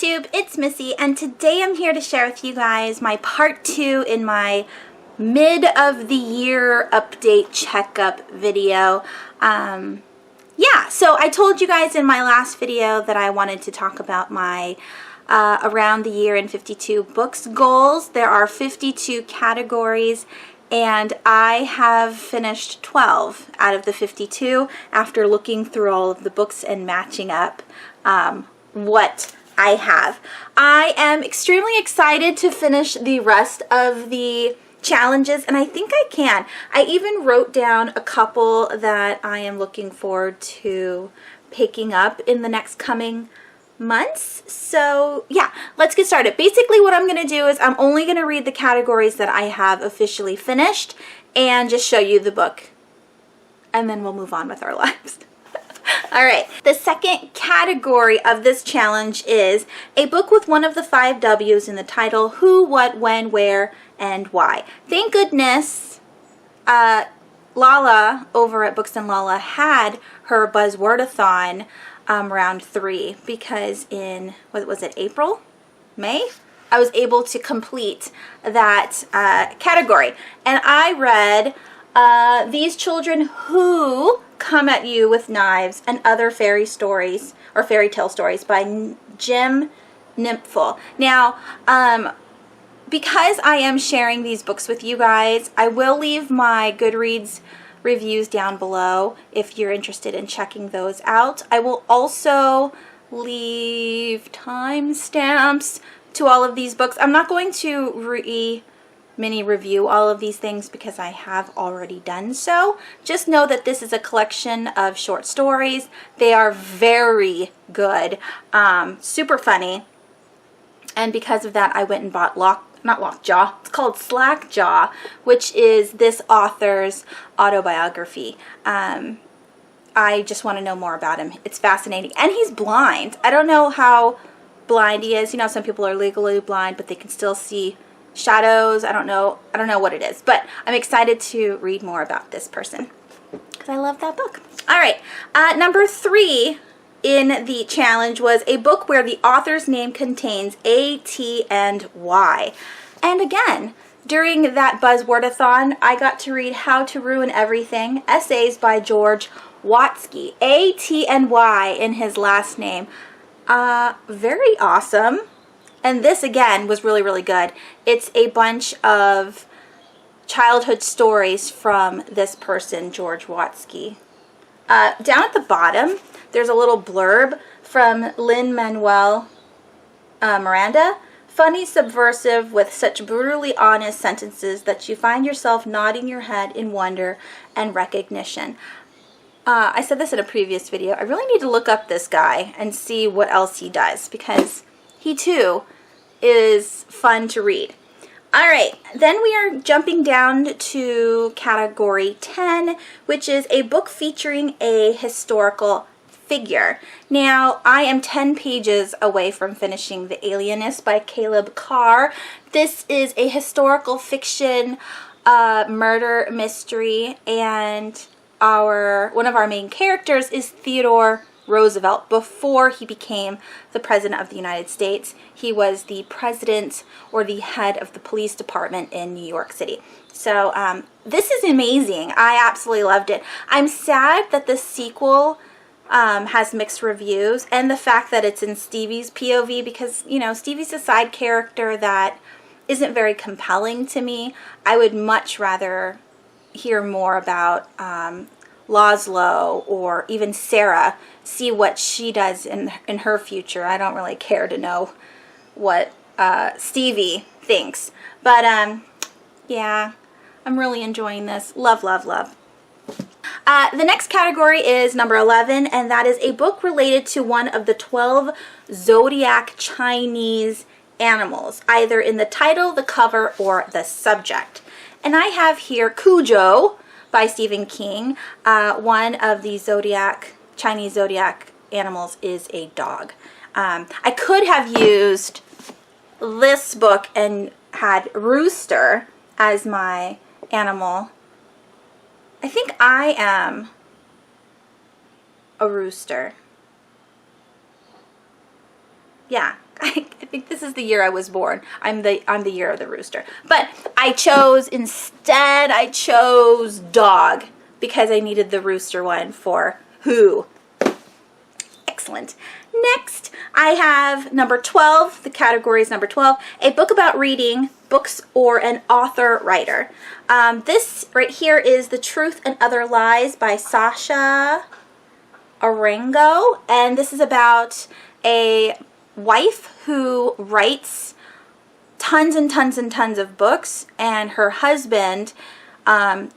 YouTube, it's Missy, and today I'm here to share with you guys my part 2 in my mid of the year update checkup video. Yeah, so I told you guys in my last video that I wanted to talk about my around the year in 52 books goals. There are 52 categories, and I have finished 12 out of the 52 after looking through all of the books and matching up what I have. I am extremely excited to finish the rest of the challenges, and I think I can. I even wrote down a couple that I am looking forward to picking up in the next coming months. So yeah, let's get started. Basically what I'm going to do is I'm only going to read the categories that I have officially finished and just show you the book, and then we'll move on with our lives. All right, the second category of this challenge is a book with one of the 5 W's in the title: who, what, when, where, and why. Thank goodness Lala over at Books and Lala had her Buzzwordathon round 3, because in, what was it, April? May? I was able to complete that category. And I read These Children Who Come at You with Knives and Other Fairy Stories, or Fairy Tale Stories, by Jim Nymphel. Now, because I am sharing these books with you guys, I will leave my Goodreads reviews down below if you're interested in checking those out. I will also leave timestamps to all of these books. I'm not going to mini review all of these things because I have already done so. Just know that this is a collection of short stories. They are very good, super funny, and because of that I went and bought Lockjaw, it's called Slackjaw, which is this author's autobiography. I just want to know more about him. It's fascinating, and he's blind. I don't know how blind he is. You know, some people are legally blind but they can still see shadows. I don't know what it is, but I'm excited to read more about this person because I love that book. All right, number 3 in the challenge was a book where the author's name contains A, T, and Y. And again, during that Buzzwordathon, I got to read How to Ruin Everything, essays by George Watsky. A, T, and Y in his last name. Very awesome. And this, again, was really, really good. It's a bunch of childhood stories from this person, George Watsky. Down at the bottom, there's a little blurb from Lin-Manuel Miranda. Funny, subversive, with such brutally honest sentences that you find yourself nodding your head in wonder and recognition. I said this in a previous video. I really need to look up this guy and see what else he does, because he too is fun to read. All right, then we are jumping down to category 10, which is a book featuring a historical figure. Now, I am 10 pages away from finishing The Alienist by Caleb Carr. This is a historical fiction murder mystery, and one of our main characters is Theodore Roosevelt. Before he became the President of the United States, he was the president or the head of the police department in New York City. So this is amazing. I absolutely loved it. I'm sad that the sequel has mixed reviews, and the fact that it's in Stevie's POV, because, you know, Stevie's a side character that isn't very compelling to me. I would much rather hear more about Laszlo or even Sarah, see what she does in her future. I don't really care to know what Stevie thinks. But yeah, I'm really enjoying this. Love, love, love. The next category is number 11, and that is a book related to one of the 12 zodiac Chinese animals, either in the title, the cover, or the subject. And I have here Cujo by Stephen King. One of the Chinese zodiac animals is a dog. I could have used this book and had Rooster as my animal. I think I am a rooster. Yeah, I think this is the year I was born. I'm the year of the rooster. But I chose dog because I needed the rooster one for who. Excellent. Next, I have number 12. The category is number 12. A book about reading, books, or an author writer. This right here is The Truth and Other Lies by Sasha Arango. And this is about a wife who writes tons and tons and tons of books, and her husband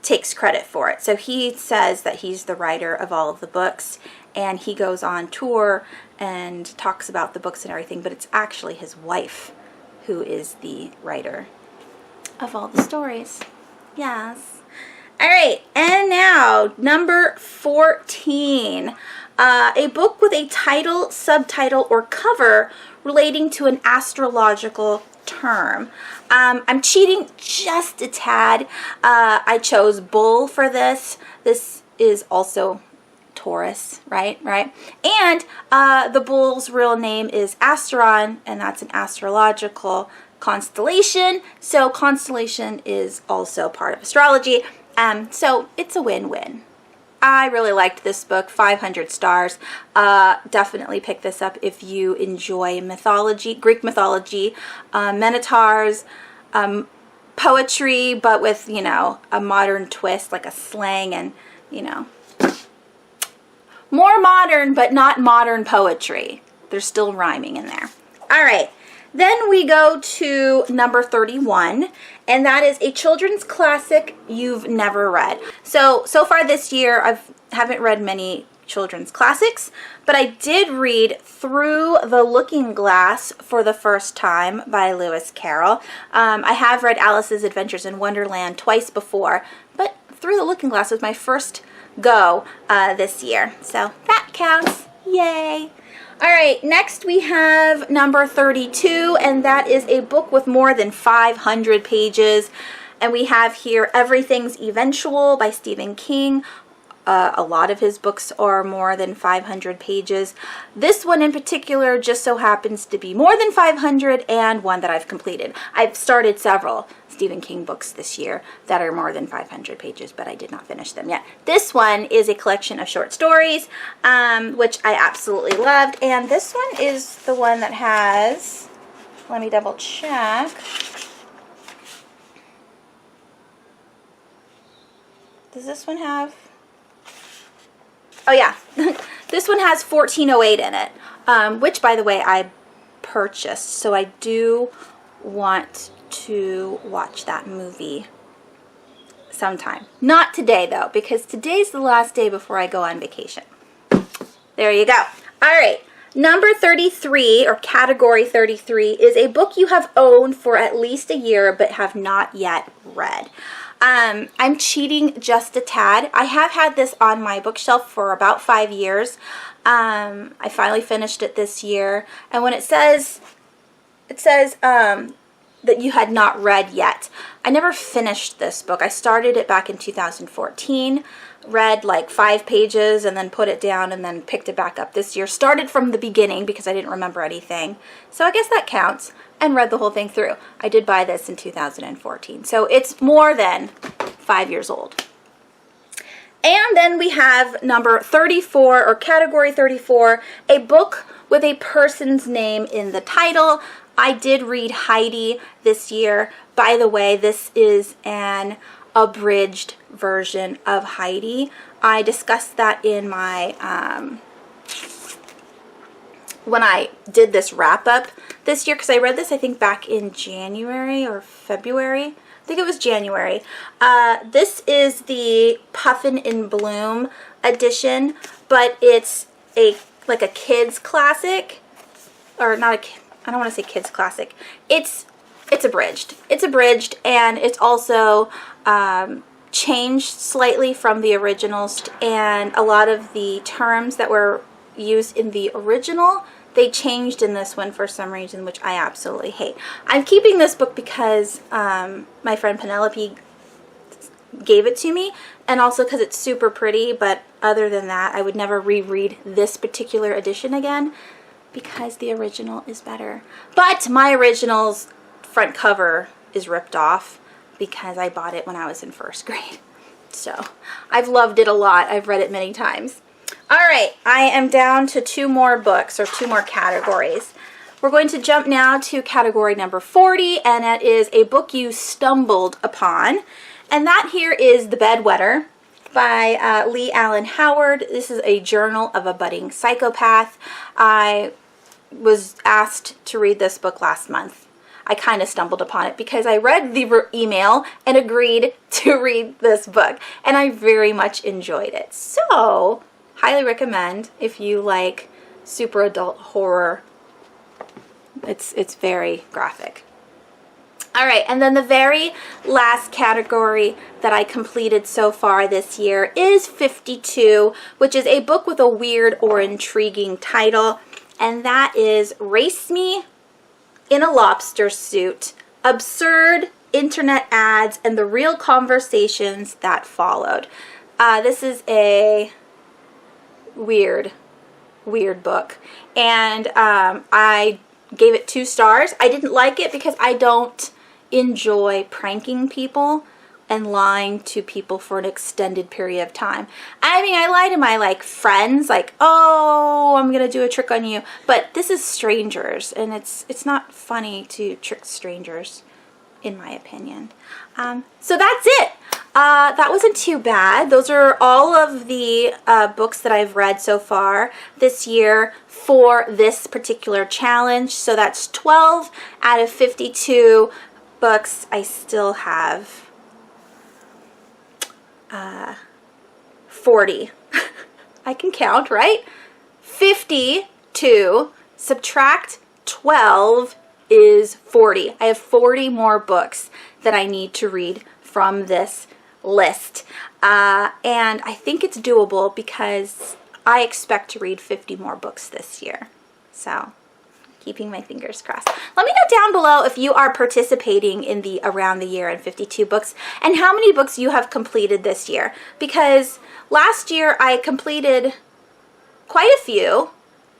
takes credit for it. So he says that he's the writer of all of the books, and he goes on tour and talks about the books and everything, but it's actually his wife who is the writer of all the stories. Yes. All right, and now number 14. A book with a title, subtitle, or cover relating to an astrological term. I'm cheating just a tad. I chose bull for this. This is also Taurus, right? And the bull's real name is Asteron, and that's an astrological constellation. So constellation is also part of astrology. So it's a win-win. I really liked this book, 500 stars. Definitely pick this up if you enjoy mythology, Greek mythology, minotaurs, poetry, but with, a modern twist, like a slang and, more modern, but not modern poetry. There's still rhyming in there. All right. Then we go to number 31, and that is a children's classic you've never read. So far this year, I haven't read many children's classics, but I did read Through the Looking Glass for the first time by Lewis Carroll. I have read Alice's Adventures in Wonderland twice before, but Through the Looking Glass was my first go this year. So that counts. Yay! All right, next we have number 32, and that is a book with more than 500 pages. And we have here Everything's Eventual by Stephen King. A lot of his books are more than 500 pages. This one in particular just so happens to be more than 500 and one that I've completed. I've started several Stephen King books this year that are more than 500 pages, but I did not finish them yet. This one is a collection of short stories, which I absolutely loved. And this one is the one that has, let me double check. Does this one have? Oh yeah, this one has 1408 in it, which by the way I purchased, so I do want to watch that movie sometime. Not today though, because today's the last day before I go on vacation. There you go. All right, number 33, or category 33, is a book you have owned for at least a year but have not yet read. I'm cheating just a tad. I have had this on my bookshelf for about 5 years. I finally finished it this year. And when it says that you had not read yet, I never finished this book. I started it back in 2014, read like 5 pages and then put it down and then picked it back up this year. Started from the beginning because I didn't remember anything. So I guess that counts. And read the whole thing through. I did buy this in 2014. So it's more than 5 years old. And then we have number 34, or category 34, a book with a person's name in the title. I did read Heidi this year. By the way, this is an abridged version of Heidi. I discussed that in my, when I did this wrap-up this year, because I read this, I think, back in January or February. I think it was January. This is the Puffin in Bloom edition, but it's like a kid's classic, or not a, I don't want to say kid's classic. It's abridged. It's abridged, and it's also changed slightly from the originals, and a lot of the terms that were used in the original, they changed in this one for some reason, which I absolutely hate. I'm keeping this book because my friend Penelope gave it to me, and also because it's super pretty, but other than that, I would never reread this particular edition again. because the original is better. But my original's front cover is ripped off because I bought it when I was in first grade. So I've loved it a lot. I've read it many times. All right, I am down to 2 more books, or 2 more categories. We're going to jump now to category number 40, and that is a book you stumbled upon. And that here is The Bedwetter by Lee Allen Howard. This is a journal of a budding psychopath. I was asked to read this book last month. I kind of stumbled upon it because I read the email and agreed to read this book, and I very much enjoyed it. So, highly recommend if you like super adult horror. It's very graphic. All right, and then the very last category that I completed so far this year is 52, which is a book with a weird or intriguing title, and that is Race Me in a Lobster Suit, Absurd Internet Ads and the Real Conversations That Followed. This is a weird book, and I gave it 2 stars. I didn't like it because I don't enjoy pranking people and lying to people for an extended period of time. I mean, I lie to my friends, like, oh, I'm gonna do a trick on you, but this is strangers, and it's not funny to trick strangers, in my opinion. So that's it. That wasn't too bad. Those are all of the books that I've read so far this year for this particular challenge. So that's 12 out of 52 books. I still have 40. I can count, right? 52 subtract 12 is 40. I have 40 more books that I need to read from this list. And I think it's doable because I expect to read 50 more books this year. So, keeping my fingers crossed. Let me know down below if you are participating in the Around the Year and 52 books and how many books you have completed this year. Because last year I completed quite a few,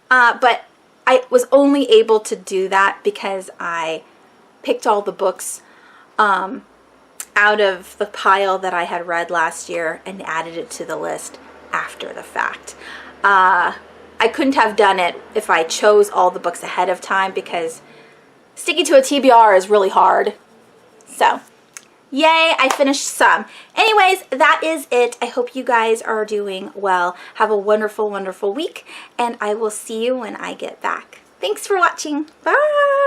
but I was only able to do that because I picked all the books out of the pile that I had read last year and added it to the list after the fact. I couldn't have done it if I chose all the books ahead of time because sticking to a TBR is really hard. So, yay, I finished some. Anyways, that is it. I hope you guys are doing well. Have a wonderful, wonderful week, and I will see you when I get back. Thanks for watching. Bye!